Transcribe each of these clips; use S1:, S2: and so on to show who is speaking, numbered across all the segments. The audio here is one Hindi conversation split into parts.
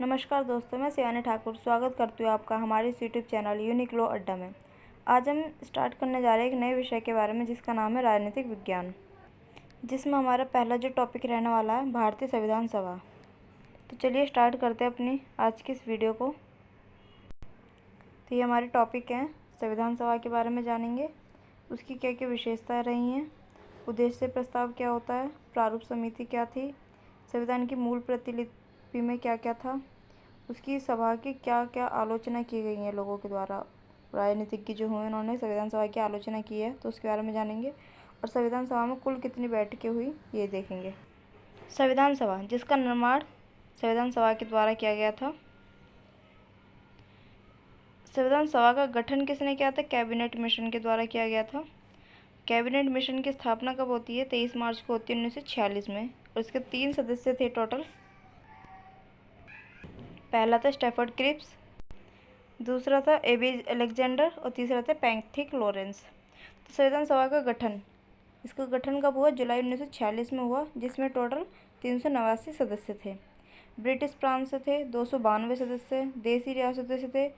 S1: नमस्कार दोस्तों, मैं शिवानी ठाकुर स्वागत करती हूँ आपका हमारे इस यूट्यूब चैनल यूनिक्लो अड्डा में। आज हम स्टार्ट करने जा रहे हैं एक नए विषय के बारे में जिसका नाम है राजनीतिक विज्ञान, जिसमें हमारा पहला जो टॉपिक रहने वाला है भारतीय संविधान सभा। तो चलिए स्टार्ट करते हैं अपनी आज की इस वीडियो को। तो ये हमारे टॉपिक हैं, संविधान सभा के बारे में जानेंगे, उसकी क्या क्या विशेषताएँ रही हैं, उद्देश्य प्रस्ताव क्या होता है, प्रारूप समिति क्या थी, संविधान की मूल प्रतिलिपि में क्या क्या था, उसकी सभा की क्या क्या आलोचना की गई है लोगों के द्वारा, राजनीतिज्ञ जो हुए उन्होंने संविधान सभा की आलोचना की है तो उसके बारे में जानेंगे। और संविधान सभा में कुल कितनी बैठकें हुई ये देखेंगे। संविधान सभा, जिसका निर्माण संविधान सभा के द्वारा किया गया था। संविधान सभा का गठन किसने किया था? कैबिनेट मिशन के द्वारा किया गया था। कैबिनेट मिशन की स्थापना कब होती है? 23 मार्च को होती है 1946 में। और इसके 3 सदस्य थे टोटल। पहला था स्टैफर्ड क्रिप्स, दूसरा था एबी अलेक्जेंडर और तीसरा था पैट्रिक लॉरेंस। तो संविधान सभा का गठन, इसका गठन कब हुआ? जुलाई 1946 में हुआ, जिसमें टोटल 389 सदस्य थे। ब्रिटिश प्रांत से थे 292 सदस्य, देसी रियासतों से थे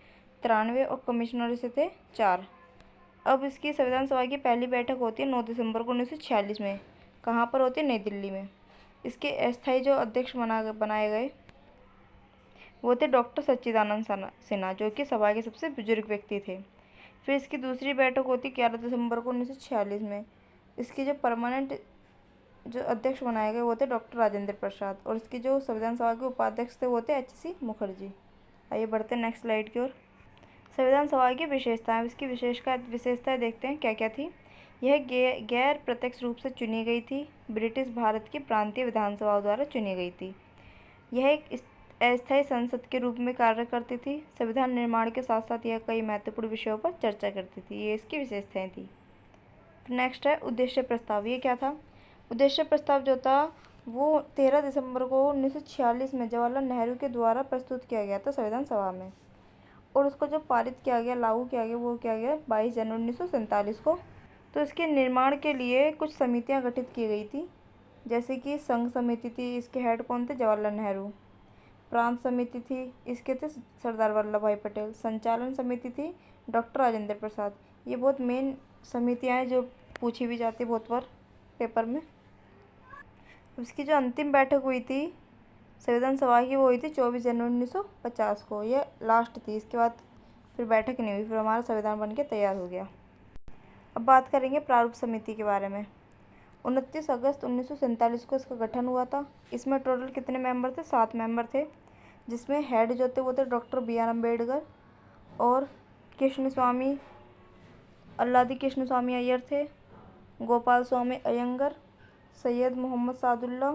S1: 93 और कमिश्नरों से थे 4। अब इसकी संविधान सभा की पहली बैठक होती है 9 दिसंबर को 1946 में। कहाँ पर होती है? नई दिल्ली में। इसके अस्थायी जो अध्यक्ष बनाए गए वो थे डॉक्टर सच्चिदानंद सिन्हा, जो कि सभा के सबसे बुजुर्ग व्यक्ति थे। फिर इसकी दूसरी बैठक होती 11 दिसंबर को 1946 में। इसके जो परमानेंट जो अध्यक्ष बनाए गए वो थे डॉक्टर राजेंद्र प्रसाद, और इसके जो संविधान सभा के उपाध्यक्ष थे वो थे H.C. मुखर्जी। आइए बढ़ते हैं नेक्स्ट स्लाइड की ओर। संविधान सभा की विशेषताएं, इसकी विशेषताएं देखते हैं क्या क्या थी। यह गैर प्रत्यक्ष रूप से चुनी गई थी, ब्रिटिश भारत की प्रांतीय विधानसभाओं द्वारा चुनी गई थी। यह एक अस्थायी संसद के रूप में कार्य करती थी। संविधान निर्माण के साथ साथ यह कई महत्वपूर्ण विषयों पर चर्चा करती थी। ये इसकी विशेषताएं थी। नेक्स्ट है उद्देश्य प्रस्ताव। ये क्या था? उद्देश्य प्रस्ताव जो था वो 13 दिसंबर को 1946 में जवाहरलाल नेहरू के द्वारा प्रस्तुत किया गया था संविधान सभा में, और उसको जो पारित किया गया, लागू किया गया, वो किया गया 22 जनवरी 1947 को। तो इसके निर्माण के लिए कुछ समितियाँ गठित की गई थी, जैसे कि संघ समिति थी, इसके हेड कौन थे? जवाहरलाल नेहरू। प्रांत समिति थी, इसके थे सरदार वल्लभ भाई पटेल। संचालन समिति थी डॉक्टर राजेंद्र प्रसाद। ये बहुत मेन समितियाँ हैं जो पूछी भी जाती है बहुत बार पेपर में। इसकी जो अंतिम बैठक हुई थी संविधान सभा की वो हुई थी 24 जनवरी 1950 को। ये लास्ट थी, इसके बाद फिर बैठक नहीं हुई, फिर हमारा संविधान बन के तैयार हो गया। अब बात करेंगे प्रारूप समिति के बारे में। 29 अगस्त 1947 को इसका गठन हुआ था। इसमें टोटल कितने मेंबर थे? 7 मेंबर थे, जिसमें हेड जो थे वो थे डॉक्टर B.R. अम्बेडकर और कृष्ण स्वामी अल्लादी कृष्ण स्वामी अय्यर थे, गोपाल स्वामी अयंगर, सैयद मोहम्मद सादुल्ला,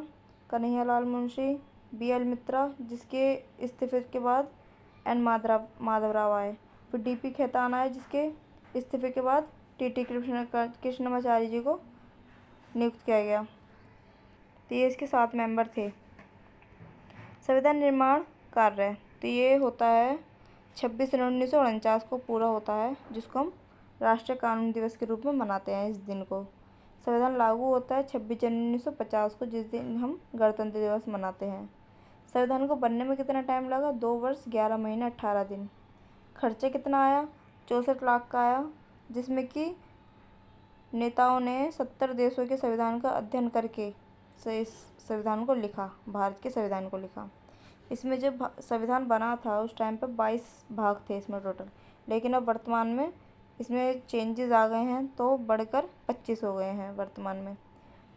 S1: कन्हैयालाल मुंशी, B.L. मित्रा, जिसके इस्तीफे के बाद N. माधवराव आए। फिर D.P. खेतान आए, जिसके इस्तीफे के बाद T.T. कृष्णमाचारी जी को नियुक्त किया गया। तो ये इसके 7 मेंबर थे। संविधान निर्माण कार्य, तो ये होता है 26 जनवरी 1949 को पूरा होता है, जिसको हम राष्ट्रीय कानून दिवस के रूप में मनाते हैं इस दिन को। संविधान लागू होता है 26 जनवरी 1950 को, जिस दिन हम गणतंत्र दिवस मनाते हैं। संविधान को बनने में कितना टाइम लगा? 2 वर्ष 11 महीने 18 दिन। खर्चा कितना आया? 64 लाख का आया, जिसमें कि नेताओं ने 70 देशों के संविधान का अध्ययन करके इस संविधान को लिखा, भारत के संविधान को लिखा। इसमें जब संविधान बना था उस टाइम पर 22 भाग थे इसमें टोटल, लेकिन अब वर्तमान में इसमें चेंजेस आ गए हैं तो बढ़कर 25 हो गए हैं वर्तमान में।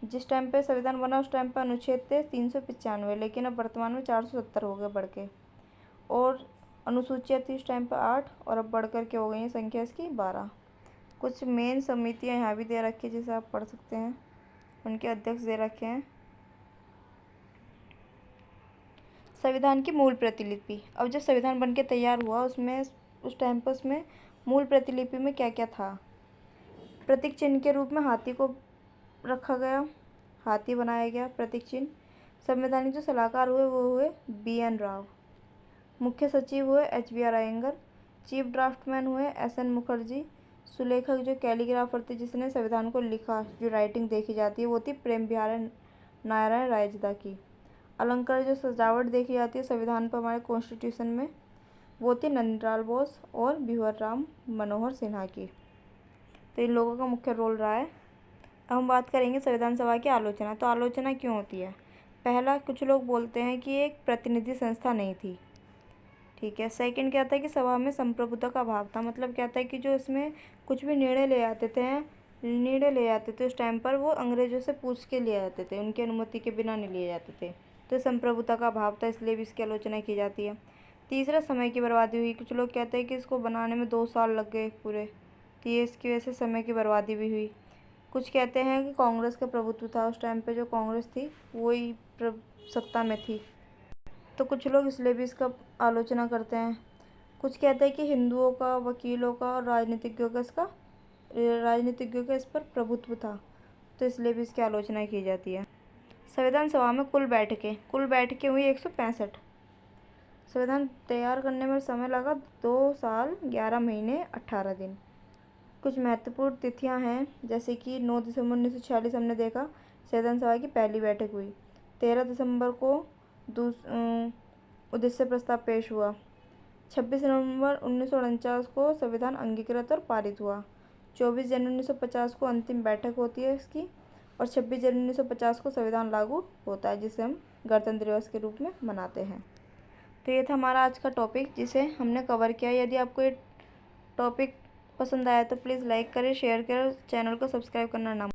S1: जिस टाइम पे संविधान बना उस टाइम पर अनुच्छेद थे 395, लेकिन अब वर्तमान में 470 हो गए बढ़ के। और अनुसूचियाँ थी उस टाइम पर 8, और अब बढ़ कर के हो गई हैं संख्या इसकी 12। कुछ मेन समितियाँ यहाँ भी दे रखी है जिसे आप पढ़ सकते हैं, उनके अध्यक्ष दे रखे हैं। संविधान की मूल प्रतिलिपि। अब जब संविधान बन के तैयार हुआ उस टाइम पर उसमें मूल प्रतिलिपि में क्या क्या था? प्रतीक चिन्ह के रूप में हाथी को रखा गया, हाथी बनाया गया प्रतीक चिन्ह। संवैधानिक जो सलाहकार हुए वो हुए B.N. राव। मुख्य सचिव हुए H.B.R. अयंगर। चीफ ड्राफ्टमैन हुए S.N. मुखर्जी। सुलेखक जो कैलीग्राफर थे जिसने संविधान को लिखा, जो राइटिंग देखी जाती है, वो थी प्रेम बिहारी नारायण रायजदा की। अलंकार जो सजावट देखी जाती है संविधान पर हमारे कॉन्स्टिट्यूशन में, वो थी नंदलाल बोस और भीवर राम मनोहर सिन्हा की। तो इन लोगों का मुख्य रोल रहा है। अब हम बात करेंगे संविधान सभा की आलोचना। तो आलोचना क्यों होती है? पहला, कुछ लोग बोलते हैं कि ये एक प्रतिनिधि संस्था नहीं थी, ठीक है। सेकंड क्या था कि सभा में संप्रभुता का अभाव था, मतलब क्या था कि जो इसमें कुछ भी निर्णय ले जाते थे उस टाइम पर वो अंग्रेजों से पूछ के लिए जाते थे, उनकी अनुमति के बिना नहीं लिए जाते थे। तो संप्रभुता का अभाव था, इसलिए भी इसकी आलोचना की जाती है। तीसरा, समय की बर्बादी हुई। कुछ लोग कहते हैं कि इसको बनाने में 2 साल लग गए पूरे, तो ये इसकी वजह से समय की बर्बादी भी हुई। कुछ कहते हैं कि कांग्रेस का प्रभुत्व था, उस टाइम पे जो कांग्रेस थी वही सत्ता में थी, तो कुछ लोग इसलिए भी इसका आलोचना करते हैं। कुछ कहते हैं कि हिंदुओं का, वकीलों का और राजनीतिज्ञों का इस पर प्रभुत्व था, तो इसलिए भी इसकी आलोचना की जाती है। संविधान सभा में कुल बैठकें हुई 165। संविधान तैयार करने में समय लगा 2 साल 11 महीने 18 दिन। कुछ महत्वपूर्ण तिथियां हैं, जैसे कि 9 दिसंबर 1946 हमने देखा संविधान सभा की पहली बैठक हुई। 13 दिसंबर को उद्देश्य प्रस्ताव पेश हुआ। 26 नवंबर 1949 को संविधान अंगीकृत और पारित हुआ। 24 जनवरी 1950 को अंतिम बैठक होती है इसकी, और 26 जनवरी 1950 को संविधान लागू होता है, जिसे हम गणतंत्र दिवस के रूप में मनाते हैं। तो ये था हमारा आज का टॉपिक, जिसे हमने कवर किया। यदि आपको ये टॉपिक पसंद आया तो प्लीज़ लाइक करें, शेयर करें, चैनल को सब्सक्राइब करना ना